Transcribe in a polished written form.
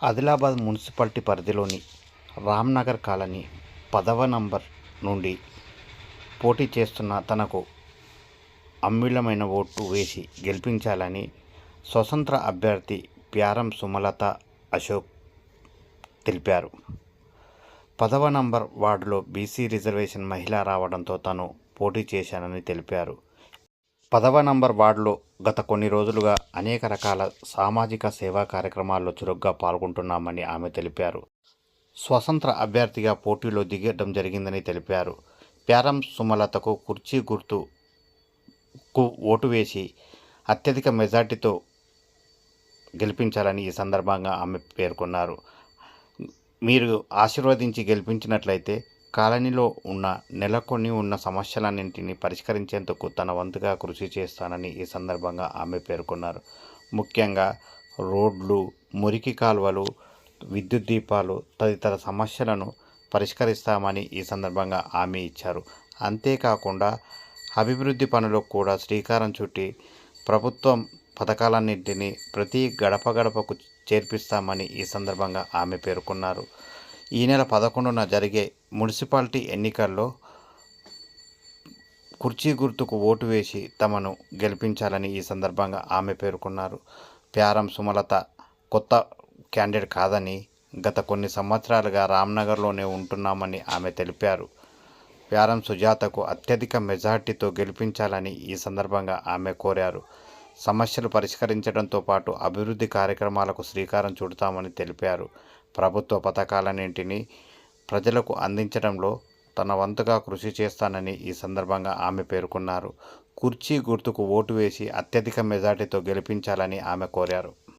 Adilabad municipality పరిధిలోని Ramnagar colony 10వ number నుండి పోటీ చేస్తున్న తనకు అమూల్యమైన ఓటు వేసి గెలిపించాలని స్వతంత్ర అభ్యర్థి ప్యారం సుమలత అశోక్ తెలిపారు. 10వ నంబర్ వార్డులో బీసీ రిజర్వేషన్ మహిళ రావడంతో తాను పోటీ చేశానని తెలిపారు. 10వ నంబర్ వార్డులో గత కొన్ని రోజులుగా అనేక రకాల సామాజిక సేవా కార్యక్రమాల్లో చురుగ్గా పాల్గొంటున్నామని ఆమె తెలిపారు. స్వతంత్ర అభ్యర్థిగా పోటీలో దిగడం జరిగిందని తెలిపారు. ప్యారం సుమలతకు కుర్చీ గుర్తుకు ఓటు వేసి అత్యధిక మెజార్టీతో గెలిపించాలని ఈ సందర్భంగా ఆమె పేర్కొన్నారు. మీరు ఆశీర్వదించి గెలిపించినట్లయితే కాలనీలో నెలకొని ఉన్న సమస్యలన్నింటినీ పరిష్కరించేందుకు తన వంతుగా కృషి చేస్తానని ఈ సందర్భంగా ఆమె పేర్కొన్నారు. ముఖ్యంగా రోడ్లు, మురికి కాలువలు, విద్యుత్ దీపాలు తదితర సమస్యలను పరిష్కరిస్తామని ఈ సందర్భంగా హామీ ఇచ్చారు. అంతేకాకుండా అభివృద్ధి పనులకు కూడా శ్రీకారం చుట్టి ప్రభుత్వం పథకాలన్నింటినీ ప్రతి గడప గడపకు చేర్పిస్తామని ఈ సందర్భంగా ఆమె పేర్కొన్నారు. ఈ నెల 11న జరిగే మున్సిపాలిటీ ఎన్నికల్లో కుర్చీ గుర్తుకు ఓటు వేసి తమను గెలిపించాలని ఈ సందర్భంగా ఆమె పేర్కొన్నారు. ప్యారం సుమలత కొత్త క్యాండిడేట్ కాదని, గత కొన్ని సంవత్సరాలుగా రామ్నగర్లోనే ఉంటున్నామని ఆమె తెలిపారు. ప్యారం సుజాతకు అత్యధిక మెజార్టీతో గెలిపించాలని ఈ సందర్భంగా ఆమె కోరారు. సమస్యలు పరిష్కరించడంతో పాటు అభివృద్ధి కార్యక్రమాలకు శ్రీకారం చుడతామని తెలిపారు. ప్రభుత్వ పథకాలన్నింటినీ ప్రజలకు అందించడంలో తన వంతుగా కృషి చేస్తానని ఈ సందర్భంగా ఆమె పేర్కొన్నారు. కుర్చీ గుర్తుకు ఓటు వేసి అత్యధిక మెజార్టీతో గెలిపించాలని ఆమె కోరారు.